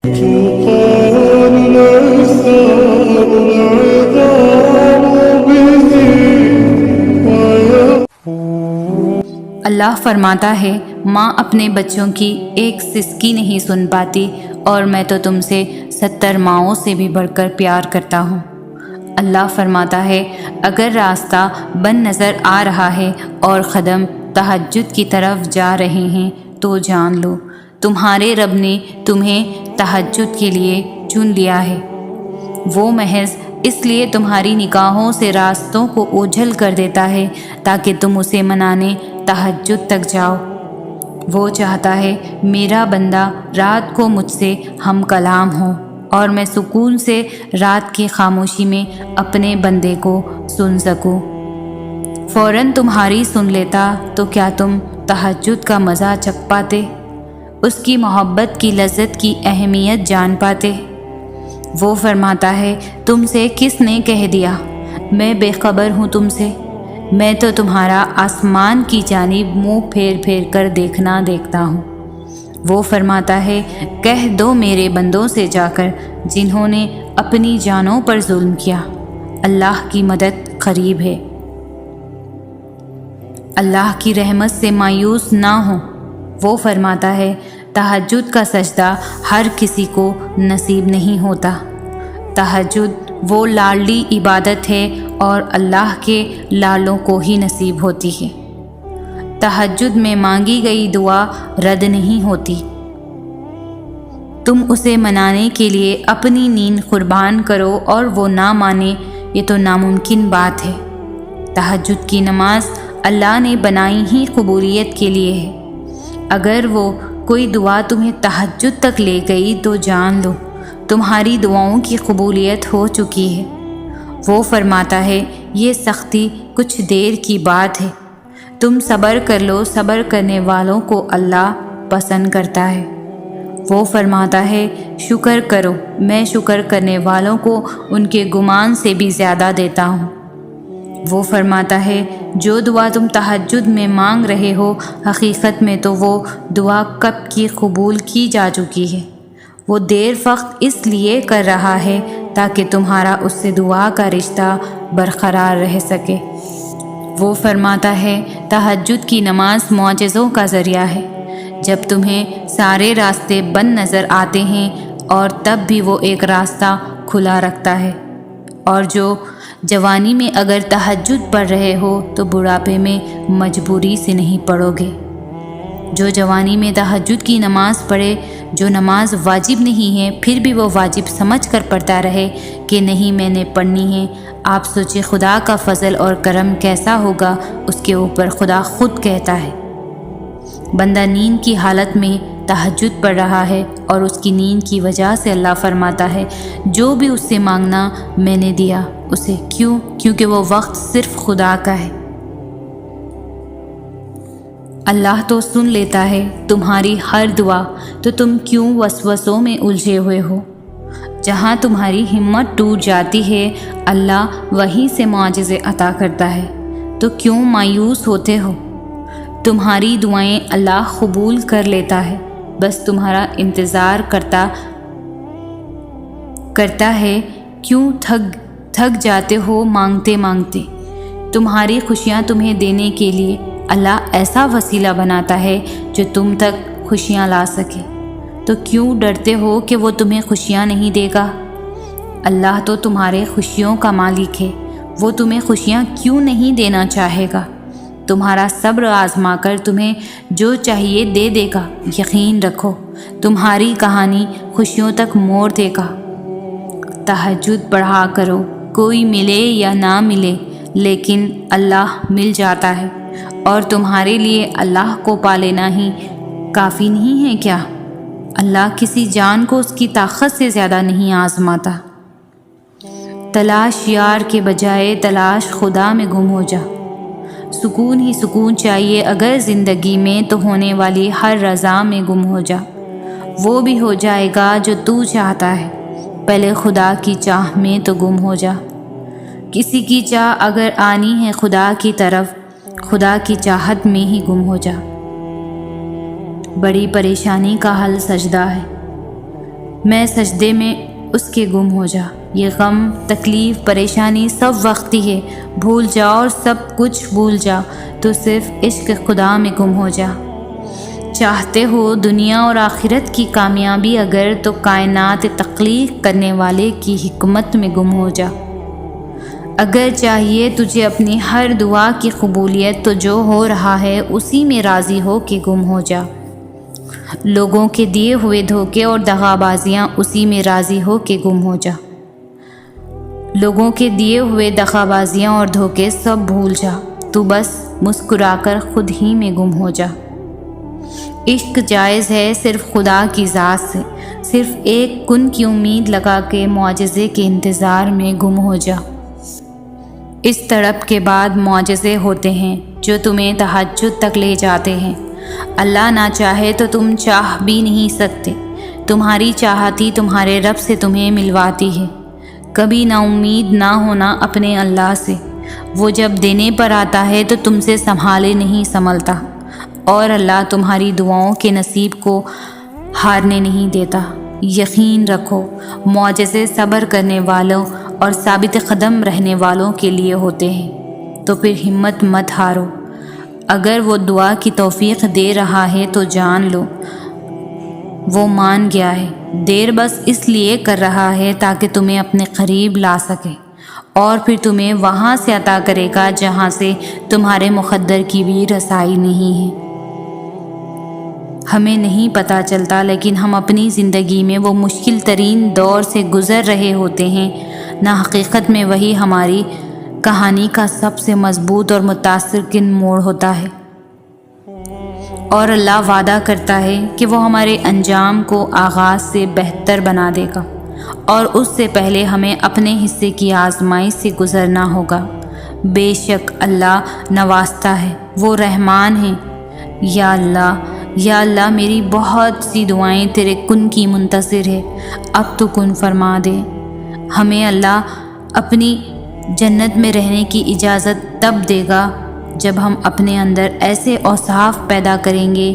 اللہ فرماتا ہے، ماں اپنے بچوں کی ایک سسکی نہیں سن پاتی، اور میں تو تم سے 70 ماؤں سے بھی بڑھ کر پیار کرتا ہوں۔ اللہ فرماتا ہے، اگر راستہ بند نظر آ رہا ہے اور قدم تہجد کی طرف جا رہے ہیں تو جان لو تمہارے رب نے تمہیں تہجد کے لیے چن لیا ہے۔ وہ محض اس لیے تمہاری نگاہوں سے راستوں کو اوجھل کر دیتا ہے تاکہ تم اسے منانے تہجد تک جاؤ۔ وہ چاہتا ہے میرا بندہ رات کو مجھ سے ہم کلام ہو اور میں سکون سے رات کی خاموشی میں اپنے بندے کو سن سکوں۔ فوراً تمہاری سن لیتا تو کیا تم تہجد کا مزہ چکھ پاتے، اس کی محبت کی لذت کی اہمیت جان پاتے؟ وہ فرماتا ہے، تم سے کس نے کہہ دیا میں بے خبر ہوں تم سے؟ میں تو تمہارا آسمان کی جانب منہ پھیر پھیر کر دیکھتا ہوں۔ وہ فرماتا ہے، کہہ دو میرے بندوں سے جا کر جنہوں نے اپنی جانوں پر ظلم کیا، اللہ کی مدد قریب ہے۔ اللہ کی رحمت سے مایوس نہ ہو۔ وہ فرماتا ہے، تہجد کا سجدہ ہر کسی کو نصیب نہیں ہوتا۔ تہجد وہ لاڈلی عبادت ہے اور اللہ کے لالوں کو ہی نصیب ہوتی ہے۔ تہجد میں مانگی گئی دعا رد نہیں ہوتی۔ تم اسے منانے کے لیے اپنی نیند قربان کرو اور وہ نہ مانے، یہ تو ناممکن بات ہے۔ تہجد کی نماز اللہ نے بنائی ہی قبولیت کے لیے ہے۔ اگر وہ کوئی دعا تمہیں تہجد تک لے گئی تو جان لو تمہاری دعاؤں کی قبولیت ہو چکی ہے۔ وہ فرماتا ہے، یہ سختی کچھ دیر کی بات ہے، تم صبر کر لو، صبر کرنے والوں کو اللہ پسند کرتا ہے۔ وہ فرماتا ہے، شکر کرو، میں شکر کرنے والوں کو ان کے گمان سے بھی زیادہ دیتا ہوں۔ وہ فرماتا ہے، جو دعا تم تہجد میں مانگ رہے ہو حقیقت میں تو وہ دعا کب کی قبول کی جا چکی ہے۔ وہ دیر فقط اس لیے کر رہا ہے تاکہ تمہارا اس سے دعا کا رشتہ برقرار رہ سکے۔ وہ فرماتا ہے، تہجد کی نماز معجزوں کا ذریعہ ہے۔ جب تمہیں سارے راستے بند نظر آتے ہیں اور تب بھی وہ ایک راستہ کھلا رکھتا ہے، اور جو جوانی میں اگر تہجد پڑھ رہے ہو تو بڑھاپے میں مجبوری سے نہیں پڑھو گے۔ جو جوانی میں تہجد کی نماز پڑھے، جو نماز واجب نہیں ہے پھر بھی وہ واجب سمجھ کر پڑھتا رہے کہ نہیں میں نے پڑھنی ہے، آپ سوچیں خدا کا فضل اور کرم کیسا ہوگا اس کے اوپر۔ خدا خود کہتا ہے، بندہ نیند کی حالت میں تہجد پڑھ رہا ہے اور اس کی نیند کی وجہ سے اللہ فرماتا ہے، جو بھی اس سے مانگنا میں نے دیا اسے۔ کیوں؟ کیونکہ وہ وقت صرف خدا کا ہے۔ اللہ تو سن لیتا ہے تمہاری ہر دعا، تو تم کیوں وسوسوں میں الجھے ہوئے ہو؟ جہاں تمہاری ہمت ٹوٹ جاتی ہے اللہ وہیں سے معجزے عطا کرتا ہے، تو کیوں مایوس ہوتے ہو؟ تمہاری دعائیں اللہ قبول کر لیتا ہے، بس تمہارا انتظار کرتا ہے۔ کیوں تھک جاتے ہو مانگتے مانگتے؟ تمہاری خوشیاں تمہیں دینے کے لیے اللہ ایسا وسیلہ بناتا ہے جو تم تک خوشیاں لا سکے، تو کیوں ڈرتے ہو کہ وہ تمہیں خوشیاں نہیں دے گا؟ اللہ تو تمہارے خوشیوں کا مالک ہے، وہ تمہیں خوشیاں کیوں نہیں دینا چاہے گا؟ تمہارا صبر آزما کر تمہیں جو چاہیے دے دے گا۔ یقین رکھو تمہاری کہانی خوشیوں تک موڑ دے گا۔ تہجد پڑھا کرو، کوئی ملے یا نہ ملے لیکن اللہ مل جاتا ہے، اور تمہارے لیے اللہ کو پا لینا ہی کافی نہیں ہے کیا؟ اللہ کسی جان کو اس کی طاقت سے زیادہ نہیں آزماتا۔ تلاش یار کے بجائے تلاش خدا میں گم ہو جا۔ سکون ہی سکون چاہیے اگر زندگی میں، تو ہونے والی ہر رضا میں گم ہو جا۔ وہ بھی ہو جائے گا جو تو چاہتا ہے، پہلے خدا کی چاہ میں تو گم ہو جا۔ کسی کی چاہ اگر آنی ہے خدا کی طرف، خدا کی چاہت میں ہی گم ہو جا۔ بڑی پریشانی کا حل سجدہ ہے۔ میں سجدے میں اس کے گم ہو جا۔ یہ غم، تکلیف، پریشانی سب وقتی ہے، بھول جا اور سب کچھ بھول جا، تو صرف عشق خدا میں گم ہو جا۔ چاہتے ہو دنیا اور آخرت کی کامیابی اگر، تو کائنات تخلیق کرنے والے کی حکمت میں گم ہو جا۔ اگر چاہیے تجھے اپنی ہر دعا کی قبولیت، تو جو ہو رہا ہے اسی میں راضی ہو کے گم ہو جا۔ لوگوں کے دیے ہوئے دھوکے اور دغا بازیاں، اسی میں راضی ہو کے گم ہو جا۔ لوگوں کے دیے ہوئے دغا بازیاں اور دھوکے سب بھول جا، تو بس مسکرا کر خود ہی میں گم ہو جا۔ عشق جائز ہے صرف خدا کی ذات سے، صرف ایک کن کی امید لگا کے معجزے کے انتظار میں گم ہو جا۔ اس تڑپ کے بعد معجزے ہوتے ہیں جو تمہیں تہجد تک لے جاتے ہیں۔ اللہ نہ چاہے تو تم چاہ بھی نہیں سکتے، تمہاری چاہتی تمہارے رب سے تمہیں ملواتی ہے۔ کبھی نا امید نہ ہونا اپنے اللہ سے، وہ جب دینے پر آتا ہے تو تم سے سنبھالے نہیں سنبھلتا، اور اللہ تمہاری دعاؤں کے نصیب کو ہارنے نہیں دیتا۔ یقین رکھو معجزے صبر کرنے والوں اور ثابت قدم رہنے والوں کے لیے ہوتے ہیں، تو پھر ہمت مت ہارو۔ اگر وہ دعا کی توفیق دے رہا ہے تو جان لو وہ مان گیا ہے، دیر بس اس لیے کر رہا ہے تاکہ تمہیں اپنے قریب لا سکے، اور پھر تمہیں وہاں سے عطا کرے گا جہاں سے تمہارے مقدر کی بھی رسائی نہیں ہے۔ ہمیں نہیں پتہ چلتا، لیکن ہم اپنی زندگی میں وہ مشکل ترین دور سے گزر رہے ہوتے ہیں، نہ حقیقت میں وہی ہماری کہانی کا سب سے مضبوط اور متاثر کن موڑ ہوتا ہے، اور اللہ وعدہ کرتا ہے کہ وہ ہمارے انجام کو آغاز سے بہتر بنا دے گا، اور اس سے پہلے ہمیں اپنے حصے کی آزمائش سے گزرنا ہوگا۔ بے شک اللہ نوازتا ہے، وہ رحمان ہے۔ یا اللہ میری بہت سی دعائیں تیرے کن کی منتظر ہے، اب تو کن فرما دے۔ ہمیں اللہ اپنی جنت میں رہنے کی اجازت تب دے گا جب ہم اپنے اندر ایسے اوصاف پیدا کریں گے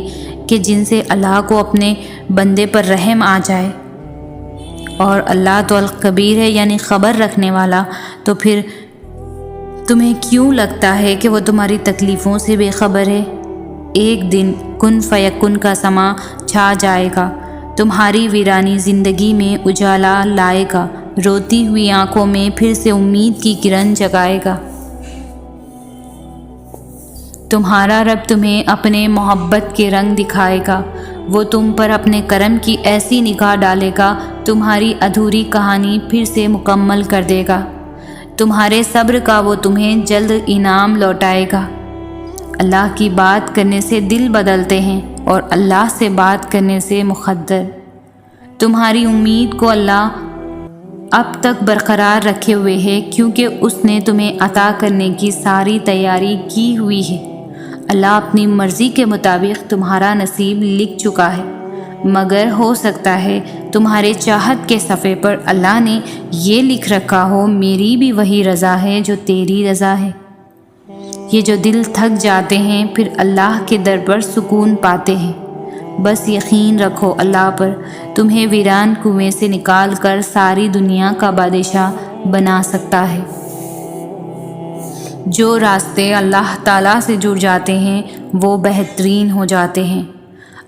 کہ جن سے اللہ کو اپنے بندے پر رحم آ جائے۔ اور اللہ تو الخبیر ہے، یعنی خبر رکھنے والا، تو پھر تمہیں کیوں لگتا ہے کہ وہ تمہاری تکلیفوں سے بے خبر ہے؟ ایک دن کن فیکن کا سماں چھا جائے گا، تمہاری ویرانی زندگی میں اجالا لائے گا، روتی ہوئی آنکھوں میں پھر سے امید کی کرن جگائے گا۔ تمہارا رب تمہیں اپنے محبت کے رنگ دکھائے گا، وہ تم پر اپنے کرم کی ایسی نگاہ ڈالے گا، تمہاری ادھوری کہانی پھر سے مکمل کر دے گا۔ تمہارے صبر کا وہ تمہیں جلد انعام لوٹائے گا۔ اللہ کی بات کرنے سے دل بدلتے ہیں، اور اللہ سے بات کرنے سے مقدر۔ تمہاری امید کو اللہ اب تک برقرار رکھے ہوئے ہے، کیونکہ اس نے تمہیں عطا کرنے کی ساری تیاری کی ہوئی ہے۔ اللہ اپنی مرضی کے مطابق تمہارا نصیب لکھ چکا ہے، مگر ہو سکتا ہے تمہارے چاہت کے صفحے پر اللہ نے یہ لکھ رکھا ہو، میری بھی وہی رضا ہے جو تیری رضا ہے۔ یہ جو دل تھک جاتے ہیں پھر اللہ کے در پر سکون پاتے ہیں۔ بس یقین رکھو اللہ پر، تمہیں ویران کنویں سے نکال کر ساری دنیا کا بادشاہ بنا سکتا ہے۔ جو راستے اللہ تعالیٰ سے جڑ جاتے ہیں وہ بہترین ہو جاتے ہیں۔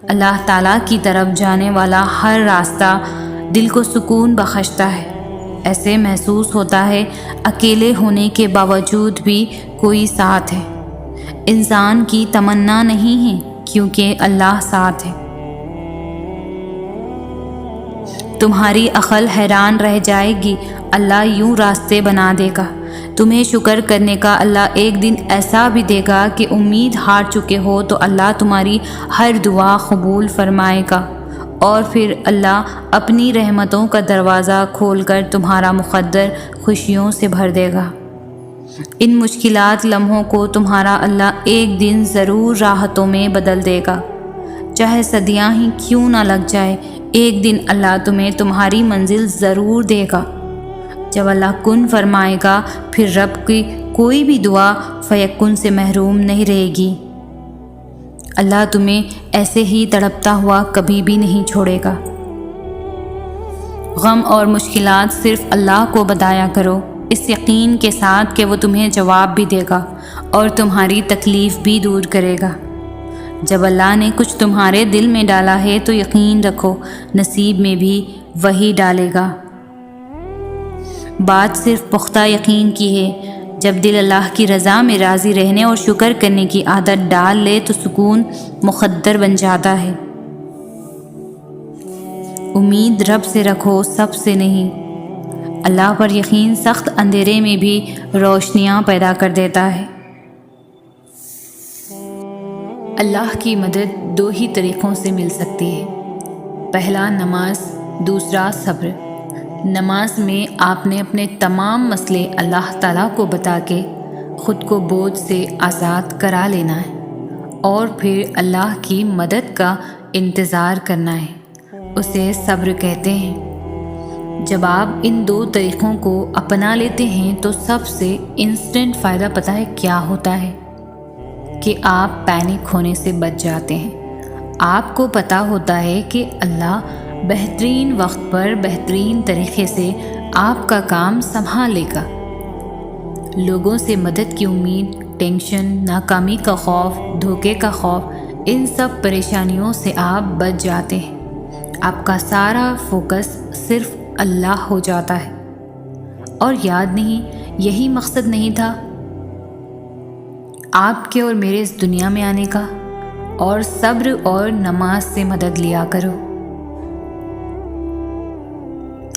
اللہ تعالیٰ کی طرف جانے والا ہر راستہ دل کو سکون بخشتا ہے۔ ایسے محسوس ہوتا ہے اکیلے ہونے کے باوجود بھی کوئی ساتھ ہے۔ انسان کی تمنا نہیں ہے، کیونکہ اللہ ساتھ ہے۔ تمہاری عقل حیران رہ جائے گی، اللہ یوں راستے بنا دے گا۔ تمہیں شکر کرنے کا اللہ ایک دن ایسا بھی دے گا کہ امید ہار چکے ہو تو اللہ تمہاری ہر دعا قبول فرمائے گا، اور پھر اللہ اپنی رحمتوں کا دروازہ کھول کر تمہارا مقدر خوشیوں سے بھر دے گا۔ ان مشکلات لمحوں کو تمہارا اللہ ایک دن ضرور راحتوں میں بدل دے گا، چاہے صدیاں ہی کیوں نہ لگ جائے۔ ایک دن اللہ تمہیں تمہاری منزل ضرور دے گا۔ جب اللہ کن فرمائے گا پھر رب کی کوئی بھی دعا فیکن سے محروم نہیں رہے گی۔ اللہ تمہیں ایسے ہی تڑپتا ہوا کبھی بھی نہیں چھوڑے گا۔ غم اور مشکلات صرف اللہ کو بتایا کرو، اس یقین کے ساتھ کہ وہ تمہیں جواب بھی دے گا اور تمہاری تکلیف بھی دور کرے گا۔ جب اللہ نے کچھ تمہارے دل میں ڈالا ہے تو یقین رکھو نصیب میں بھی وہی ڈالے گا۔ بات صرف پختہ یقین کی ہے۔ جب دل اللہ کی رضا میں راضی رہنے اور شکر کرنے کی عادت ڈال لے تو سکون مقدر بن جاتا ہے۔ امید رب سے رکھو، سب سے نہیں۔ اللہ پر یقین سخت اندھیرے میں بھی روشنیاں پیدا کر دیتا ہے۔ اللہ کی مدد دو ہی طریقوں سے مل سکتی ہے، پہلا نماز، دوسرا صبر۔ نماز میں آپ نے اپنے تمام مسئلے اللہ تعالیٰ کو بتا کے خود کو بوجھ سے آزاد کرا لینا ہے اور پھر اللہ کی مدد کا انتظار کرنا ہے، اسے صبر کہتے ہیں۔ جب آپ ان دو طریقوں کو اپنا لیتے ہیں تو سب سے انسٹنٹ فائدہ پتہ ہے کیا ہوتا ہے؟ کہ آپ پینک ہونے سے بچ جاتے ہیں۔ آپ کو پتہ ہوتا ہے کہ اللہ بہترین وقت پر بہترین طریقے سے آپ کا کام سنبھال لے گا۔ لوگوں سے مدد کی امید، ٹینشن، ناکامی کا خوف، دھوکے کا خوف، ان سب پریشانیوں سے آپ بچ جاتے ہیں۔ آپ کا سارا فوکس صرف اللہ ہو جاتا ہے۔ اور یاد نہیں، یہی مقصد نہیں تھا آپ کے اور میرے اس دنیا میں آنے کا؟ اور صبر اور نماز سے مدد لیا کرو۔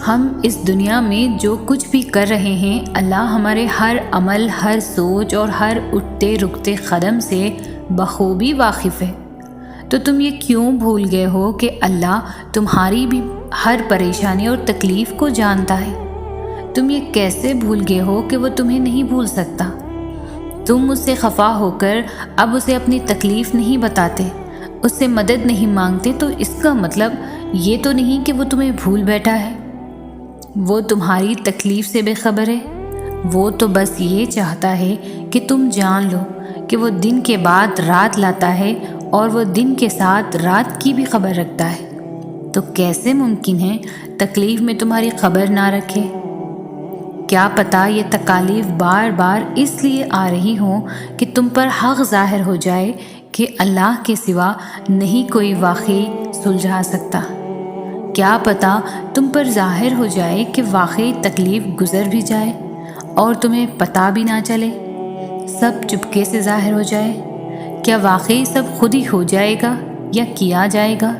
ہم اس دنیا میں جو کچھ بھی کر رہے ہیں، اللہ ہمارے ہر عمل، ہر سوچ اور ہر اٹھتے رکتے قدم سے بخوبی واقف ہے۔ تو تم یہ کیوں بھول گئے ہو کہ اللہ تمہاری بھی ہر پریشانی اور تکلیف کو جانتا ہے؟ تم یہ کیسے بھول گئے ہو کہ وہ تمہیں نہیں بھول سکتا؟ تم اس سے خفا ہو کر اب اسے اپنی تکلیف نہیں بتاتے، اس سے مدد نہیں مانگتے، تو اس کا مطلب یہ تو نہیں کہ وہ تمہیں بھول بیٹھا ہے۔ وہ تمہاری تکلیف سے بے خبر ہے۔ وہ تو بس یہ چاہتا ہے کہ تم جان لو کہ وہ دن کے بعد رات لاتا ہے اور وہ دن کے ساتھ رات کی بھی خبر رکھتا ہے۔ تو کیسے ممکن ہے تکلیف میں تمہاری خبر نہ رکھے؟ کیا پتہ یہ تکالیف بار بار اس لیے آ رہی ہوں کہ تم پر حق ظاہر ہو جائے کہ اللہ کے سوا نہیں کوئی واقعی سلجھا سکتا۔ کیا پتہ تم پر ظاہر ہو جائے کہ واقعی تکلیف گزر بھی جائے اور تمہیں پتہ بھی نہ چلے، سب چپکے سے ظاہر ہو جائے۔ کیا واقعی سب خود ہی ہو جائے گا یا کیا جائے گا؟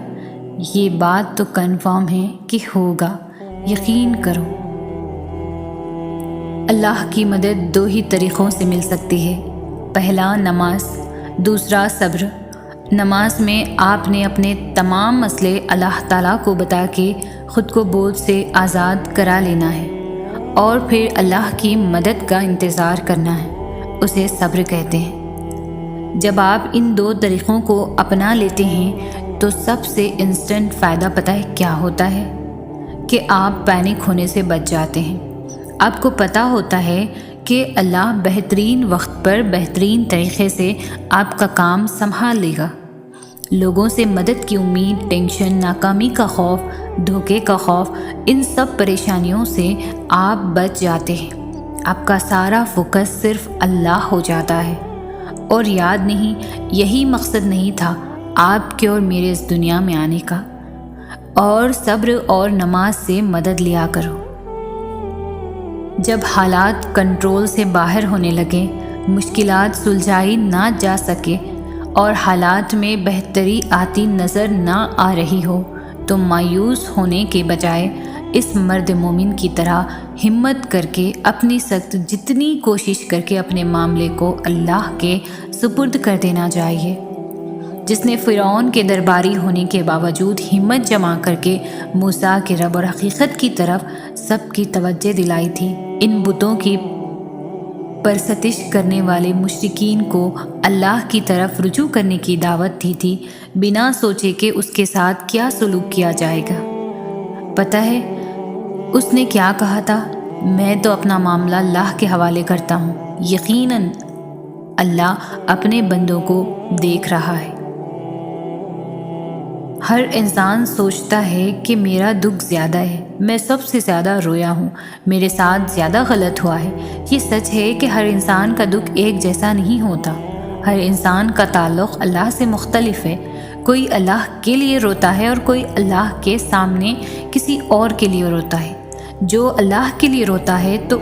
یہ بات تو کنفرم ہے کہ ہوگا، یقین کرو۔ اللہ کی مدد دو ہی طریقوں سے مل سکتی ہے، پہلا نماز، دوسرا صبر۔ نماز میں آپ نے اپنے تمام مسئلے اللہ تعالیٰ کو بتا کے خود کو بوجھ سے آزاد کرا لینا ہے اور پھر اللہ کی مدد کا انتظار کرنا ہے، اسے صبر کہتے ہیں۔ جب آپ ان دو طریقوں کو اپنا لیتے ہیں تو سب سے انسٹنٹ فائدہ پتہ ہے کیا ہوتا ہے؟ کہ آپ پینک ہونے سے بچ جاتے ہیں۔ آپ کو پتہ ہوتا ہے کہ اللہ بہترین وقت پر بہترین طریقے سے آپ کا کام سنبھال لے گا۔ لوگوں سے مدد کی امید، ٹینشن، ناکامی کا خوف، دھوکے کا خوف، ان سب پریشانیوں سے آپ بچ جاتے ہیں۔ آپ کا سارا فوکس صرف اللہ ہو جاتا ہے۔ اور یاد نہیں، یہی مقصد نہیں تھا آپ کے اور میرے اس دنیا میں آنے کا؟ اور صبر اور نماز سے مدد لیا کرو۔ جب حالات کنٹرول سے باہر ہونے لگے، مشکلات سلجھائی نہ جا سکے اور حالات میں بہتری آتی نظر نہ آ رہی ہو تو مایوس ہونے کے بجائے اس مرد مومن کی طرح ہمت کر کے اپنی سخت جتنی کوشش کر کے اپنے معاملے کو اللہ کے سپرد کر دینا چاہیے، جس نے فرعون کے درباری ہونے کے باوجود ہمت جمع کر کے موسیٰ کے رب اور حقیقت کی طرف سب کی توجہ دلائی تھی۔ ان بتوں کی پرستش کرنے والے مشرکین کو اللہ کی طرف رجوع کرنے کی دعوت دی تھی، بنا سوچے کہ اس کے ساتھ کیا سلوک کیا جائے گا۔ پتہ ہے اس نے کیا کہا تھا؟ میں تو اپنا معاملہ اللہ کے حوالے کرتا ہوں، یقیناً اللہ اپنے بندوں کو دیکھ رہا ہے۔ ہر انسان سوچتا ہے کہ میرا دکھ زیادہ ہے، میں سب سے زیادہ رویا ہوں، میرے ساتھ زیادہ غلط ہوا ہے۔ یہ سچ ہے کہ ہر انسان کا دکھ ایک جیسا نہیں ہوتا، ہر انسان کا تعلق اللہ سے مختلف ہے۔ کوئی اللہ کے لیے روتا ہے اور کوئی اللہ کے سامنے کسی اور کے لیے روتا ہے۔ جو اللہ کے لیے روتا ہے تو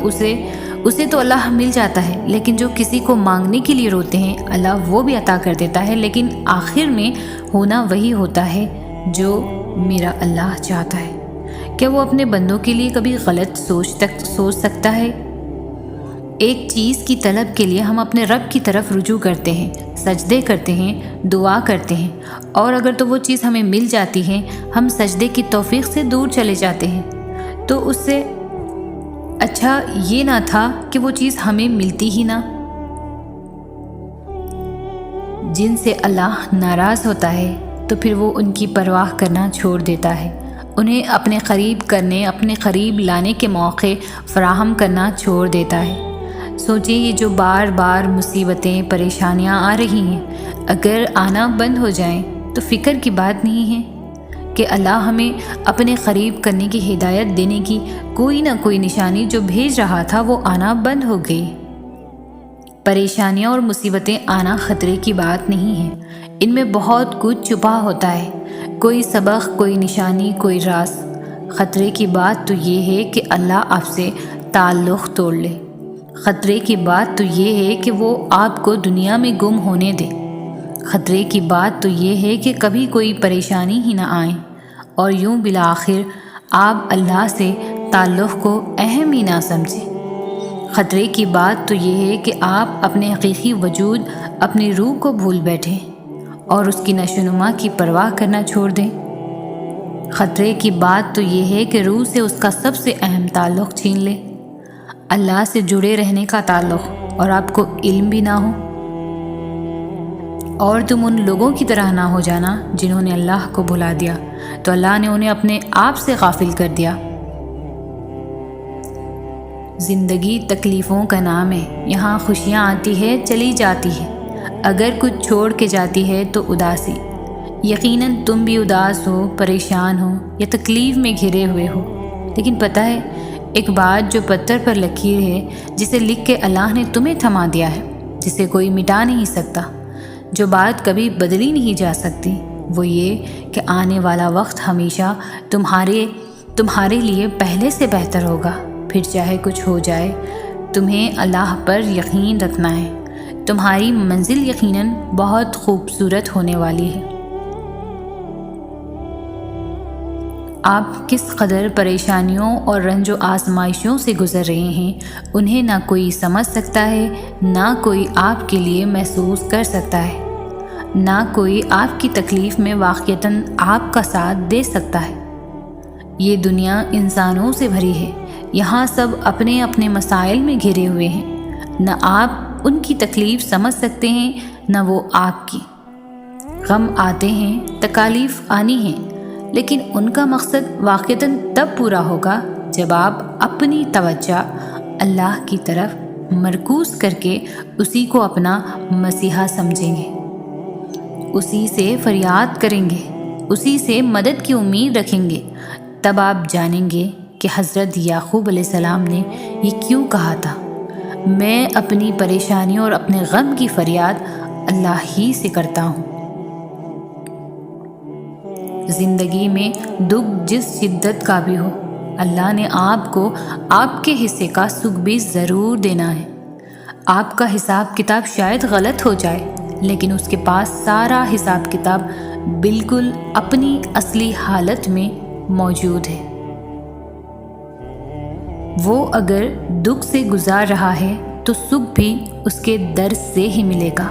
اسے تو اللہ مل جاتا ہے، لیکن جو کسی کو مانگنے کے لیے روتے ہیں اللہ وہ بھی عطا کر دیتا ہے، لیکن آخر میں ہونا وہی ہوتا ہے جو میرا اللہ چاہتا ہے۔ کیا وہ اپنے بندوں کے لیے کبھی غلط سوچ سکتا ہے؟ ایک چیز کی طلب کے لیے ہم اپنے رب کی طرف رجوع کرتے ہیں، سجدے کرتے ہیں، دعا کرتے ہیں، اور اگر تو وہ چیز ہمیں مل جاتی ہے ہم سجدے کی توفیق سے دور چلے جاتے ہیں۔ تو اس سے اچھا یہ نہ تھا کہ وہ چیز ہمیں ملتی ہی نہ۔ جن سے اللہ ناراض ہوتا ہے تو پھر وہ ان کی پرواہ کرنا چھوڑ دیتا ہے، انہیں اپنے قریب کرنے، اپنے قریب لانے کے موقع فراہم کرنا چھوڑ دیتا ہے۔ سوچیں یہ جو بار بار مصیبتیں، پریشانیاں آ رہی ہیں، اگر آنا بند ہو جائیں تو فکر کی بات نہیں ہے کہ اللہ ہمیں اپنے قریب کرنے کی ہدایت دینے کی کوئی نہ کوئی نشانی جو بھیج رہا تھا وہ آنا بند ہو گئی۔ پریشانیاں اور مصیبتیں آنا خطرے کی بات نہیں ہے، ان میں بہت کچھ چھپا ہوتا ہے، کوئی سبق، کوئی نشانی، کوئی راز۔ خطرے کی بات تو یہ ہے کہ اللہ آپ سے تعلق توڑ لے، خطرے کی بات تو یہ ہے کہ وہ آپ کو دنیا میں گم ہونے دے، خطرے کی بات تو یہ ہے کہ کبھی کوئی پریشانی ہی نہ آئے اور یوں بالآخر آپ اللہ سے تعلق کو اہم ہی نہ سمجھیں۔ خطرے کی بات تو یہ ہے کہ آپ اپنے حقیقی وجود، اپنی روح کو بھول بیٹھیں اور اس کی نشو و نما کی پرواہ کرنا چھوڑ دیں۔ خطرے کی بات تو یہ ہے کہ روح سے اس کا سب سے اہم تعلق چھین لیں، اللہ سے جڑے رہنے کا تعلق، اور آپ کو علم بھی نہ ہو، اور تم ان لوگوں کی طرح نہ ہو جانا جنہوں نے اللہ کو بھلا دیا تو اللہ نے انہیں اپنے آپ سے غافل کر دیا۔ زندگی تکلیفوں کا نام ہے، یہاں خوشیاں آتی ہے چلی جاتی ہے، اگر کچھ چھوڑ کے جاتی ہے تو اداسی۔ یقیناً تم بھی اداس ہو، پریشان ہو یا تکلیف میں گھرے ہوئے ہو، لیکن پتہ ہے ایک بات جو پتھر پر لکیر ہے، جسے لکھ کے اللہ نے تمہیں تھما دیا ہے، جسے کوئی مٹا نہیں سکتا، جو بات کبھی بدلی نہیں جا سکتی، وہ یہ کہ آنے والا وقت ہمیشہ تمہارے لیے پہلے سے بہتر ہوگا۔ پھر چاہے کچھ ہو جائے، تمہیں اللہ پر یقین رکھنا ہے، تمہاری منزل یقیناً بہت خوبصورت ہونے والی ہے۔ آپ کس قدر پریشانیوں اور رنج و آزمائشوں سے گزر رہے ہیں، انہیں نہ کوئی سمجھ سکتا ہے، نہ کوئی آپ کے لیے محسوس کر سکتا ہے، نہ کوئی آپ کی تکلیف میں واقعتاً آپ کا ساتھ دے سکتا ہے۔ یہ دنیا انسانوں سے بھری ہے، یہاں سب اپنے اپنے مسائل میں گھرے ہوئے ہیں، نہ آپ ان کی تکلیف سمجھ سکتے ہیں نہ وہ آپ کی۔ غم آتے ہیں، تکالیف آنی ہیں، لیکن ان کا مقصد واقعتاً تب پورا ہوگا جب آپ اپنی توجہ اللہ کی طرف مرکوز کر کے اسی کو اپنا مسیحا سمجھیں گے، اسی سے فریاد کریں گے، اسی سے مدد کی امید رکھیں گے۔ تب آپ جانیں گے کہ حضرت یعقوب علیہ السلام نے یہ کیوں کہا تھا، میں اپنی پریشانیوں اور اپنے غم کی فریاد اللہ ہی سے کرتا ہوں۔ زندگی میں دکھ جس شدت کا بھی ہو، اللہ نے آپ کو آپ کے حصے کا سکھ بھی ضرور دینا ہے۔ آپ کا حساب کتاب شاید غلط ہو جائے، لیکن اس کے پاس سارا حساب کتاب بالکل اپنی اصلی حالت میں موجود ہے۔ وہ اگر دکھ سے گزار رہا ہے تو سکھ بھی اس کے درد سے ہی ملے گا۔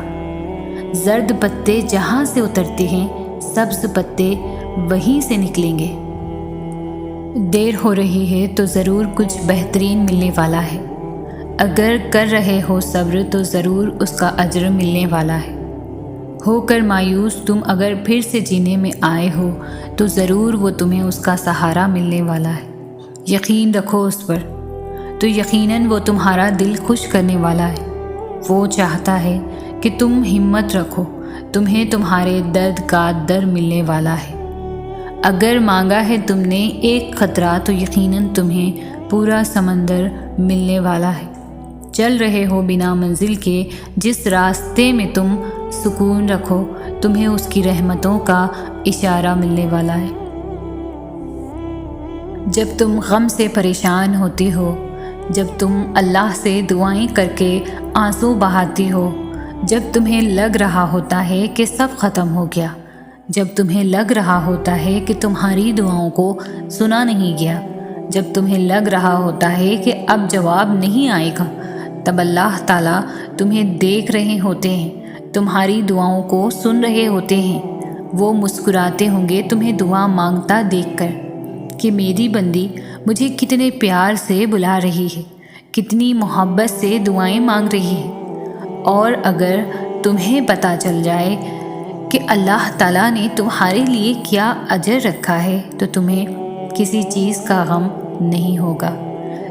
زرد پتے جہاں سے اترتے ہیں، سبز پتے وہیں سے نکلیں گے۔ دیر ہو رہی ہے تو ضرور کچھ بہترین ملنے والا ہے، اگر کر رہے ہو صبر تو ضرور اس کا اجر ملنے والا ہے۔ ہو کر مایوس تم اگر پھر سے جینے میں آئے ہو تو ضرور وہ تمہیں اس کا سہارا ملنے والا ہے۔ یقین رکھو اس پر تو یقیناً وہ تمہارا دل خوش کرنے والا ہے۔ وہ چاہتا ہے کہ تم ہمت رکھو، تمہیں تمہارے درد کا در ملنے والا ہے۔ اگر مانگا ہے تم نے ایک خطرہ تو یقیناً تمہیں پورا سمندر ملنے والا ہے۔ چل رہے ہو بنا منزل کے، جس راستے میں تم سکون رکھو تمہیں اس کی رحمتوں کا اشارہ ملنے والا ہے۔ جب تم غم سے پریشان ہوتی ہو، جب تم اللہ سے دعائیں کر کے آنسو بہاتی ہو، جب تمہیں لگ رہا ہوتا ہے کہ سب ختم ہو گیا، جب تمہیں لگ رہا ہوتا ہے کہ تمہاری دعاؤں کو سنا نہیں گیا، جب تمہیں لگ رہا ہوتا ہے کہ اب جواب نہیں آئے گا، تب اللہ تعالیٰ تمہیں دیکھ رہے ہوتے ہیں، تمہاری دعاؤں کو سن رہے ہوتے ہیں۔ وہ مسکراتے ہوں گے تمہیں دعا مانگتا دیکھ کر کہ میری بندی مجھے کتنے پیار سے بلا رہی ہے، کتنی محبت سے دعائیں مانگ رہی ہے۔ اور اگر تمہیں پتہ چل جائے کہ اللہ تعالیٰ نے تمہارے لیے کیا اجر رکھا ہے تو تمہیں کسی چیز کا غم نہیں ہوگا،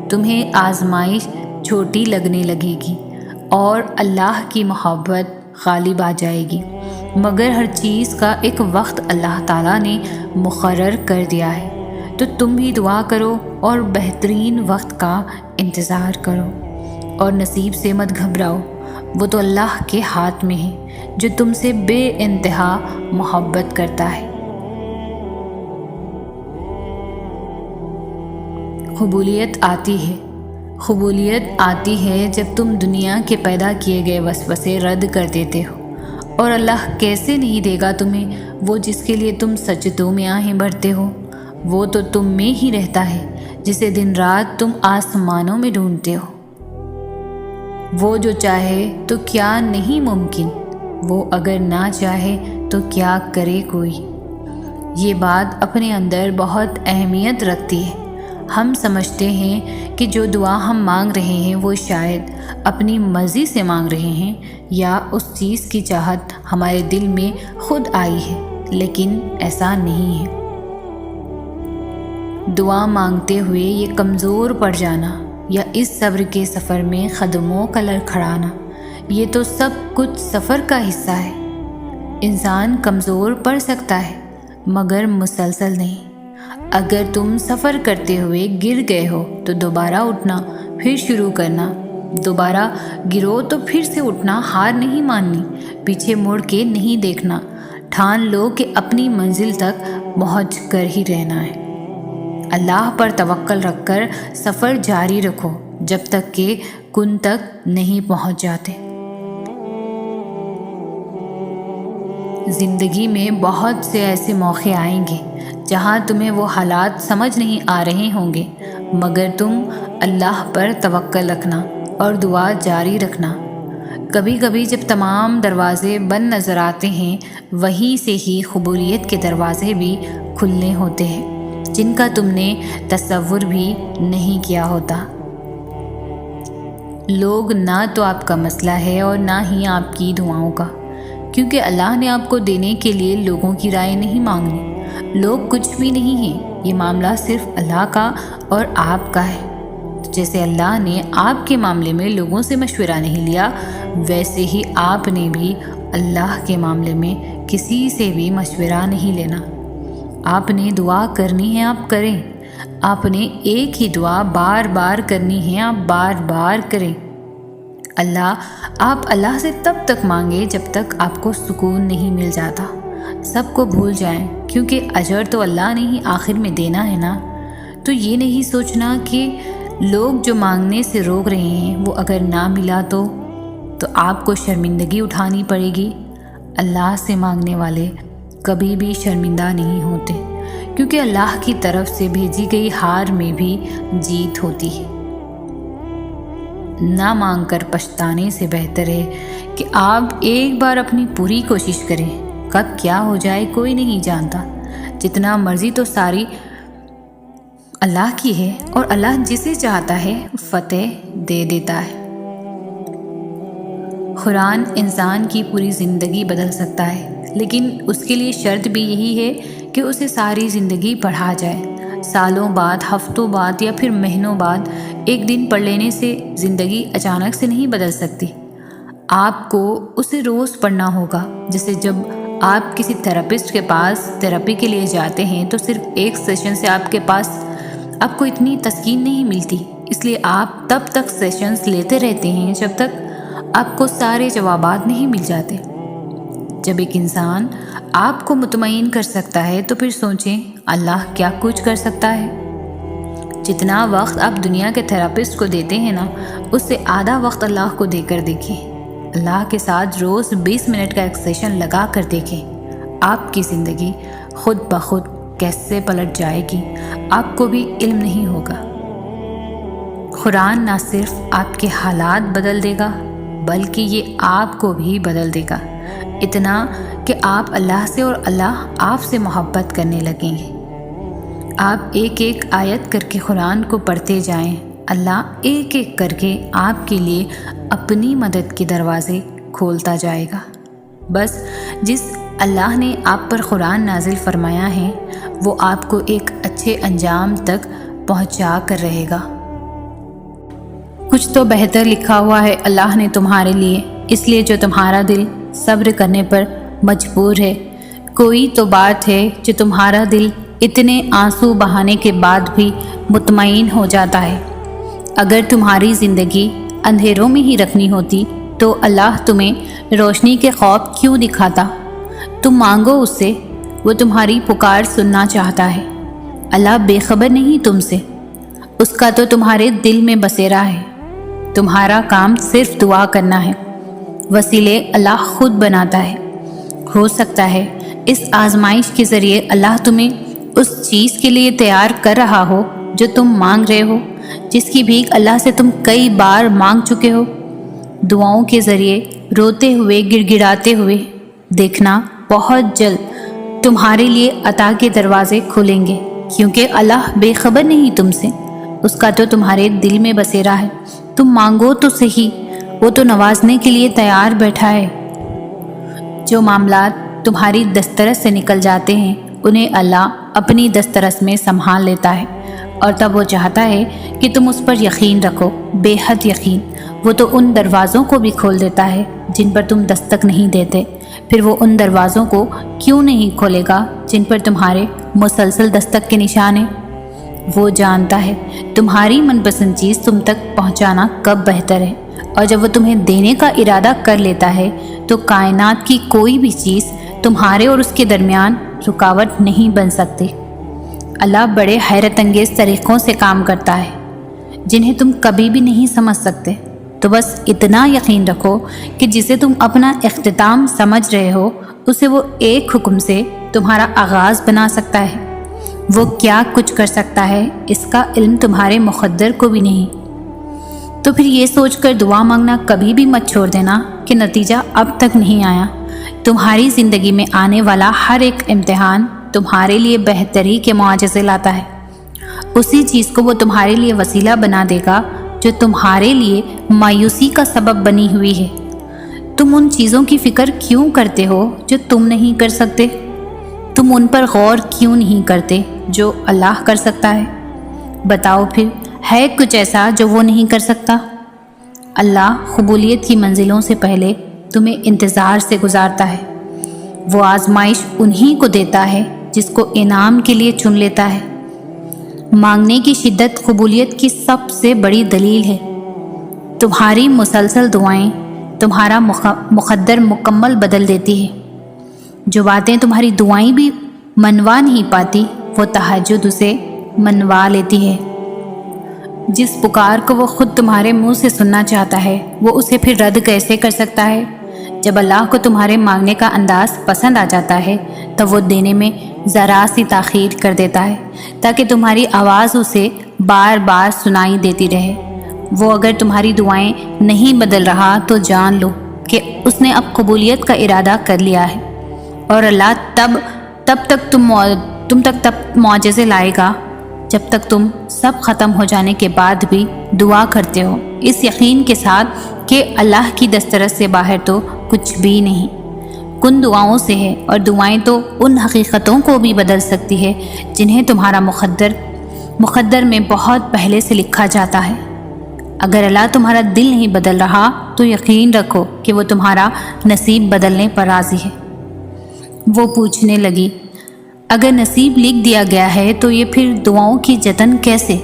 تمہیں آزمائش چھوٹی لگنے لگے گی اور اللہ کی محبت غالب آ جائے گی، مگر ہر چیز کا ایک وقت اللہ تعالیٰ نے مقرر کر دیا ہے۔ تو تم بھی دعا کرو اور بہترین وقت کا انتظار کرو، اور نصیب سے مت گھبراؤ، وہ تو اللہ کے ہاتھ میں ہے جو تم سے بے انتہا محبت کرتا ہے۔ قبولیت آتی ہے جب تم دنیا کے پیدا کیے گئے وسوسے رد کر دیتے ہو، اور اللہ کیسے نہیں دے گا تمہیں وہ جس کے لیے تم سجدوں میں آہیں بھرتے ہو۔ وہ تو تم میں ہی رہتا ہے جسے دن رات تم آسمانوں میں ڈھونڈتے ہو۔ وہ جو چاہے تو کیا نہیں ممکن، وہ اگر نہ چاہے تو کیا کرے کوئی۔ یہ بات اپنے اندر بہت اہمیت رکھتی ہے۔ ہم سمجھتے ہیں کہ جو دعا ہم مانگ رہے ہیں وہ شاید اپنی مرضی سے مانگ رہے ہیں یا اس چیز کی چاہت ہمارے دل میں خود آئی ہے، لیکن ایسا نہیں ہے۔ دعا مانگتے ہوئے یہ کمزور پڑ جانا یا اس صبر کے سفر میں قدموں کا لڑکھڑانا، یہ تو سب کچھ سفر کا حصہ ہے۔ انسان کمزور پڑ سکتا ہے مگر مسلسل نہیں۔ اگر تم سفر کرتے ہوئے گر گئے ہو تو دوبارہ اٹھنا، پھر شروع کرنا، دوبارہ گرو تو پھر سے اٹھنا، ہار نہیں ماننی، پیچھے مڑ کے نہیں دیکھنا، ٹھان لو کہ اپنی منزل تک پہنچ کر ہی رہنا ہے۔ اللہ پر توکل رکھ کر سفر جاری رکھو جب تک کہ کن تک نہیں پہنچ جاتے۔ زندگی میں بہت سے ایسے موقع آئیں گے جہاں تمہیں وہ حالات سمجھ نہیں آ رہے ہوں گے، مگر تم اللہ پر توکل رکھنا اور دعا جاری رکھنا۔ کبھی کبھی جب تمام دروازے بند نظر آتے ہیں، وہیں سے ہی قبولیت کے دروازے بھی کھلنے ہوتے ہیں جن کا تم نے تصور بھی نہیں کیا ہوتا۔ لوگ نہ تو آپ کا مسئلہ ہے اور نہ ہی آپ کی دعاؤں کا، کیونکہ اللہ نے آپ کو دینے کے لیے لوگوں کی رائے نہیں مانگنی۔ لوگ کچھ بھی نہیں ہیں، یہ معاملہ صرف اللہ کا اور آپ کا ہے۔ جیسے اللہ نے آپ کے معاملے میں لوگوں سے مشورہ نہیں لیا، ویسے ہی آپ نے بھی اللہ کے معاملے میں کسی سے بھی مشورہ نہیں لینا۔ آپ نے دعا کرنی ہے، آپ کریں۔ آپ نے ایک ہی دعا بار بار کرنی ہے، آپ بار بار کریں۔ آپ اللہ سے تب تک مانگے جب تک آپ کو سکون نہیں مل جاتا۔ سب کو بھول جائیں، کیونکہ اجر تو اللہ نے ہی آخر میں دینا ہے نا۔ تو یہ نہیں سوچنا کہ لوگ جو مانگنے سے روک رہے ہیں وہ اگر نہ ملا تو آپ کو شرمندگی اٹھانی پڑے گی۔ اللہ سے مانگنے والے کبھی بھی شرمندہ نہیں ہوتے، کیونکہ اللہ کی طرف سے بھیجی گئی ہار میں بھی جیت ہوتی ہے۔ نہ مانگ کر پچھتانے سے بہتر ہے کہ آپ ایک بار اپنی پوری کوشش کریں۔ کب کیا ہو جائے کوئی نہیں جانتا۔ جتنا مرضی تو ساری اللہ کی ہے، اور اللہ جسے چاہتا ہے فتح دے دیتا ہے۔ قرآن انسان کی پوری زندگی بدل سکتا ہے، لیکن اس کے لیے شرط بھی یہی ہے کہ اسے ساری زندگی پڑھا جائے۔ سالوں بعد، ہفتوں بعد یا پھر مہینوں بعد ایک دن پڑھ لینے سے زندگی اچانک سے نہیں بدل سکتی۔ آپ کو اسے روز پڑھنا ہوگا، جیسے جب آپ کسی تھراپسٹ کے پاس تھراپی کے لیے جاتے ہیں تو صرف ایک سیشن سے آپ کو اتنی تسکین نہیں ملتی، اس لیے آپ تب تک سیشنز لیتے رہتے ہیں جب تک آپ کو سارے جوابات نہیں مل جاتے۔ جب ایک انسان آپ کو مطمئن کر سکتا ہے تو پھر سوچیں اللہ کیا کچھ کر سکتا ہے۔ جتنا وقت آپ دنیا کے تھراپسٹ کو دیتے ہیں نا، اس سے آدھا وقت اللہ کو دے کر دیکھیں۔ اللہ کے ساتھ روز 20 منٹ کا ایک سیشن لگا کر دیکھیں، آپ کی زندگی خود بخود کیسے پلٹ جائے گی، آپ کو بھی علم نہیں ہوگا۔ قرآن نہ صرف آپ کے حالات بدل دے گا بلکہ یہ آپ کو بھی بدل دے گا، اتنا کہ آپ اللہ سے اور اللہ آپ سے محبت کرنے لگیں گے۔ آپ ایک ایک آیت کر کے قرآن کو پڑھتے جائیں، اللہ ایک ایک کر کے آپ کے لیے اپنی مدد کے دروازے کھولتا جائے گا۔ بس جس اللہ نے آپ پر قرآن نازل فرمایا ہے وہ آپ کو ایک اچھے انجام تک پہنچا کر رہے گا۔ کچھ تو بہتر لکھا ہوا ہے اللہ نے تمہارے لیے، اس لیے جو تمہارا دل صبر کرنے پر مجبور ہے۔ کوئی تو بات ہے جو تمہارا دل اتنے آنسو بہانے کے بعد بھی مطمئن ہو جاتا ہے۔ اگر تمہاری زندگی اندھیروں میں ہی رکھنی ہوتی تو اللہ تمہیں روشنی کے خواب کیوں دکھاتا؟ تم مانگو اس سے، وہ تمہاری پکار سننا چاہتا ہے۔ اللہ بے خبر نہیں تم سے، اس کا تو تمہارے دل میں بسیرا ہے۔ تمہارا کام صرف دعا کرنا ہے، وسیلے اللہ خود بناتا ہے۔ ہو سکتا ہے اس آزمائش کے ذریعے اللہ تمہیں اس چیز کے لیے تیار کر رہا ہو جو تم مانگ رہے ہو، جس کی بھیک اللہ سے تم کئی بار مانگ چکے ہو۔ دعاؤں کے ذریعے روتے ہوئے گڑ گڑاتے ہوئے دیکھنا بہت جلد تمہارے لیے عطا کے دروازے کھولیں گے، کیونکہ اللہ بے خبر نہیں تم سے، اس کا تو تمہارے دل میں بسیرا ہے۔ تم مانگو تو صحیح، وہ تو نوازنے کے لیے تیار بیٹھا ہے۔ جو معاملات تمہاری دسترس سے نکل جاتے ہیں انہیں اللہ اپنی دسترس میں سنبھال لیتا ہے، اور تب وہ چاہتا ہے کہ تم اس پر یقین رکھو، بے حد یقین۔ وہ تو ان دروازوں کو بھی کھول دیتا ہے جن پر تم دستک نہیں دیتے، پھر وہ ان دروازوں کو کیوں نہیں کھولے گا جن پر تمہارے مسلسل دستک کے نشان ہیں۔ وہ جانتا ہے تمہاری من پسند چیز تم تک پہنچانا کب بہتر ہے، اور جب وہ تمہیں دینے کا ارادہ کر لیتا ہے تو کائنات کی کوئی بھی چیز تمہارے اور اس کے درمیان رکاوٹ نہیں بن سکتی۔ اللہ بڑے حیرت انگیز طریقوں سے کام کرتا ہے جنہیں تم کبھی بھی نہیں سمجھ سکتے۔ تو بس اتنا یقین رکھو کہ جسے تم اپنا اختتام سمجھ رہے ہو اسے وہ ایک حکم سے تمہارا آغاز بنا سکتا ہے۔ وہ کیا کچھ کر سکتا ہے اس کا علم تمہارے مقدر کو بھی نہیں۔ تو پھر یہ سوچ کر دعا مانگنا کبھی بھی مت چھوڑ دینا کہ نتیجہ اب تک نہیں آیا۔ تمہاری زندگی میں آنے والا ہر ایک امتحان تمہارے لیے بہتری کے معجزے لاتا ہے۔ اسی چیز کو وہ تمہارے لیے وسیلہ بنا دے گا جو تمہارے لیے مایوسی کا سبب بنی ہوئی ہے۔ تم ان چیزوں کی فکر کیوں کرتے ہو جو تم نہیں کر سکتے؟ تم ان پر غور کیوں نہیں کرتے جو اللہ کر سکتا ہے؟ بتاؤ پھر، ہے کچھ ایسا جو وہ نہیں کر سکتا؟ اللہ قبولیت کی منزلوں سے پہلے تمہیں انتظار سے گزارتا ہے۔ وہ آزمائش انہی کو دیتا ہے جس کو انعام کے لیے چن لیتا ہے۔ مانگنے کی شدت قبولیت کی سب سے بڑی دلیل ہے۔ تمہاری مسلسل دعائیں تمہارا مقدر مکمل بدل دیتی ہے۔ جو باتیں تمہاری دعائیں بھی منوا نہیں پاتی وہ تہجد اسے منوا لیتی ہے۔ جس پکار کو وہ خود تمہارے منہ سے سننا چاہتا ہے وہ اسے پھر رد کیسے کر سکتا ہے؟ جب اللہ کو تمہارے مانگنے کا انداز پسند آ جاتا ہے تو وہ دینے میں ذرا سی تاخیر کر دیتا ہے تاکہ تمہاری آواز اسے بار بار سنائی دیتی رہے۔ وہ اگر تمہاری دعائیں نہیں بدل رہا تو جان لو کہ اس نے اب قبولیت کا ارادہ کر لیا ہے، اور اللہ تب تک تم تک معجزے لائے گا جب تک تم سب ختم ہو جانے کے بعد بھی دعا کرتے ہو، اس یقین کے ساتھ کہ اللہ کی دسترس سے باہر تو کچھ بھی نہیں۔ کن دعاؤں سے ہے، اور دعائیں تو ان حقیقتوں کو بھی بدل سکتی ہے جنہیں تمہارا مقدر میں بہت پہلے سے لکھا جاتا ہے۔ اگر اللہ تمہارا دل نہیں بدل رہا تو یقین رکھو کہ وہ تمہارا نصیب بدلنے پر راضی ہے۔ وہ پوچھنے لگی، اگر نصیب لکھ دیا گیا ہے تو یہ پھر دعاؤں کی جتن کیسے؟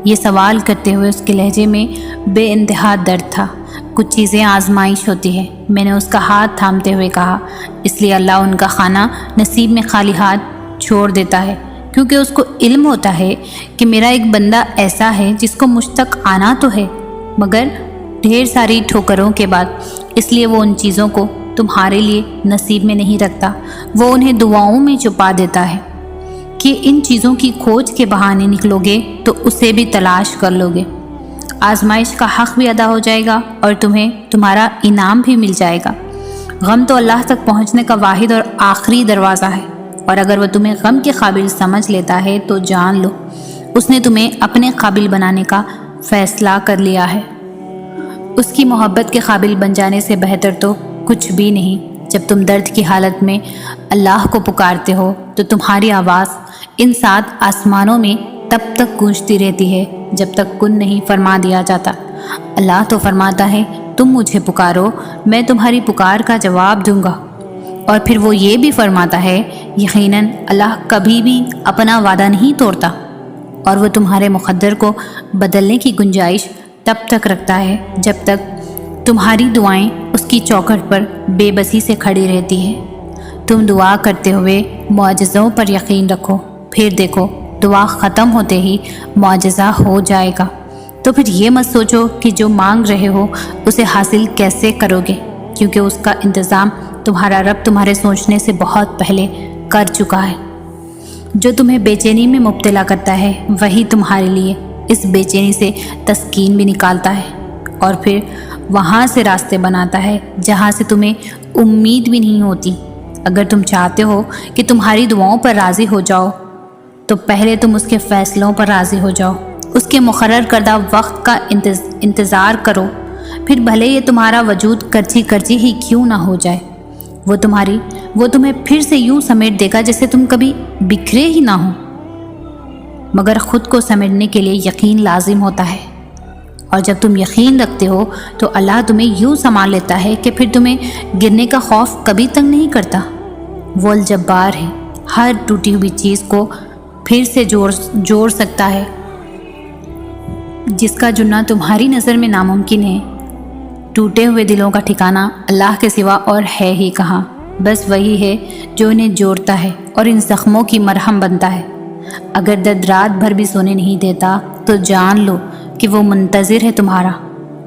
یہ سوال کرتے ہوئے اس کے لہجے میں بے انتہا درد تھا۔ کچھ چیزیں آزمائش ہوتی ہے، میں نے اس کا ہاتھ تھامتے ہوئے کہا، اس لیے اللہ ان کا خانہ نصیب میں خالی ہاتھ چھوڑ دیتا ہے، کیونکہ اس کو علم ہوتا ہے کہ میرا ایک بندہ ایسا ہے جس کو مجھ تک آنا تو ہے، مگر ڈھیر ساری ٹھوکروں کے بعد، اس لیے وہ ان چیزوں کو تمہارے لیے نصیب میں نہیں رکھتا، وہ انہیں دعاؤں میں چھپا دیتا ہے کہ ان چیزوں کی کھوج کے بہانے نکلو گے تو اسے بھی تلاش کر لو گے، آزمائش کا حق بھی ادا ہو جائے گا اور تمہیں تمہارا انعام بھی مل جائے گا۔ غم تو اللہ تک پہنچنے کا واحد اور آخری دروازہ ہے، اور اگر وہ تمہیں غم کے قابل سمجھ لیتا ہے تو جان لو اس نے تمہیں اپنے قابل بنانے کا فیصلہ کر لیا ہے۔ اس کی محبت کے قابل بن جانے سے بہتر تو کچھ بھی نہیں۔ جب تم درد کی حالت میں اللہ کو پکارتے ہو تو تمہاری آواز ان 7 آسمانوں میں تب تک گونجتی رہتی ہے جب تک کن نہیں فرما دیا جاتا۔ اللہ تو فرماتا ہے، تم مجھے پکارو، میں تمہاری پکار کا جواب دوں گا، اور پھر وہ یہ بھی فرماتا ہے، یقیناً اللہ کبھی بھی اپنا وعدہ نہیں توڑتا، اور وہ تمہارے مقدر کو بدلنے کی گنجائش تب تک رکھتا ہے جب تک تمہاری دعائیں اس کی چوکھٹ پر بے بسی سے کھڑی رہتی ہیں۔ تم دعا کرتے ہوئے معجزوں پر یقین رکھو، پھر دیکھو دعا ختم ہوتے ہی معجزہ ہو جائے گا۔ تو پھر یہ مت سوچو کہ جو مانگ رہے ہو اسے حاصل کیسے کرو گے، کیونکہ اس کا انتظام تمہارا رب تمہارے سوچنے سے بہت پہلے کر چکا ہے۔ جو تمہیں بے چینی میں مبتلا کرتا ہے وہی تمہارے لیے اس بے چینی سے تسکین بھی نکالتا ہے، اور پھر وہاں سے راستے بناتا ہے جہاں سے تمہیں امید بھی نہیں ہوتی۔ اگر تم چاہتے ہو کہ تمہاری دعاؤں پر راضی ہو جاؤ تو پہلے تم اس کے فیصلوں پر راضی ہو جاؤ، اس کے مقرر کردہ وقت کا انتظار کرو، پھر بھلے یہ تمہارا وجود کرچی کرچی ہی کیوں نہ ہو جائے، وہ تمہیں پھر سے یوں سمیٹ دے گا جیسے تم کبھی بکھرے ہی نہ ہو۔ مگر خود کو سمیٹنے کے لیے یقین لازم ہوتا ہے، اور جب تم یقین رکھتے ہو تو اللہ تمہیں یوں سنبھال لیتا ہے کہ پھر تمہیں گرنے کا خوف کبھی تنگ نہیں کرتا۔ وہ الجبار ہے، ہر ٹوٹی ہوئی چیز کو پھر سے جوڑ سکتا ہے، جس کا جڑنا تمہاری نظر میں ناممکن ہے۔ ٹوٹے ہوئے دلوں کا ٹھکانہ اللہ کے سوا اور ہے ہی کہاں، بس وہی ہے جو انہیں جوڑتا ہے اور ان زخموں کی مرہم بنتا ہے۔ اگر درد رات بھر بھی سونے نہیں دیتا تو جان لو کہ وہ منتظر ہے تمہارا،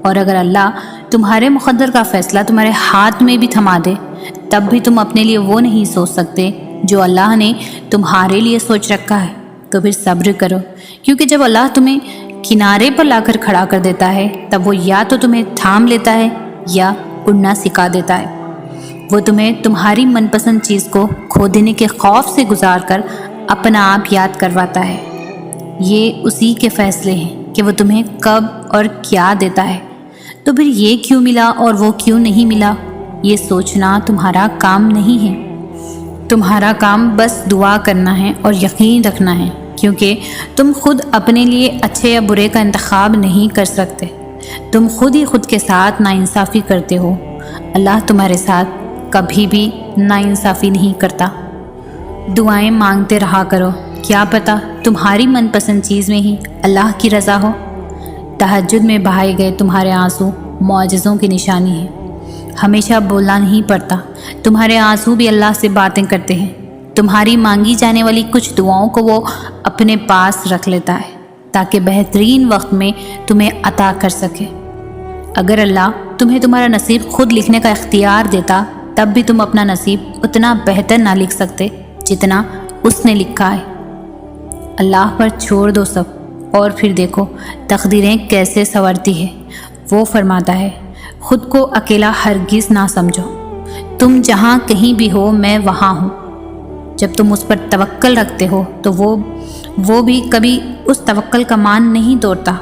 اور اگر اللہ تمہارے مقدر کا فیصلہ تمہارے ہاتھ میں بھی تھما دے تب بھی تم اپنے لیے وہ نہیں سوچ سکتے جو اللہ نے تمہارے لیے سوچ رکھا ہے۔ تو پھر صبر کرو، کیونکہ جب اللہ تمہیں کنارے پر لا کر کھڑا کر دیتا ہے تب وہ یا تو تمہیں تھام لیتا ہے یا اڑنا سکھا دیتا ہے۔ وہ تمہیں تمہاری من پسند چیز کو کھو دینے کے خوف سے گزار کر اپنا آپ یاد کرواتا ہے۔ یہ اسی کے فیصلے ہیں کہ وہ تمہیں کب اور کیا دیتا ہے۔ تو پھر یہ کیوں ملا اور وہ کیوں نہیں ملا، یہ سوچنا تمہارا کام نہیں ہے۔ تمہارا کام بس دعا کرنا ہے اور یقین رکھنا ہے، کیونکہ تم خود اپنے لیے اچھے یا برے کا انتخاب نہیں کر سکتے۔ تم خود ہی خود کے ساتھ ناانصافی کرتے ہو، اللہ تمہارے ساتھ کبھی بھی ناانصافی نہیں کرتا۔ دعائیں مانگتے رہا کرو، کیا پتہ تمہاری من پسند چیز میں ہی اللہ کی رضا ہو۔ تہجد میں بہائے گئے تمہارے آنسو معجزوں کی نشانی ہے۔ ہمیشہ بولنا نہیں پڑتا، تمہارے آنسو بھی اللہ سے باتیں کرتے ہیں۔ تمہاری مانگی جانے والی کچھ دعاؤں کو وہ اپنے پاس رکھ لیتا ہے تاکہ بہترین وقت میں تمہیں عطا کر سکے۔ اگر اللہ تمہیں تمہارا نصیب خود لکھنے کا اختیار دیتا تب بھی تم اپنا نصیب اتنا بہتر نہ لکھ سکتے جتنا اس نے لکھا ہے۔ اللہ پر چھوڑ دو سب اور پھر دیکھو تقدیریں کیسے سنورتی ہے۔ وہ فرماتا ہے، خود کو اکیلا ہرگز نہ سمجھو، تم جہاں کہیں بھی ہو میں وہاں ہوں۔ جب تم اس پر توکل رکھتے ہو تو وہ بھی کبھی اس توکل کا مان نہیں توڑتا۔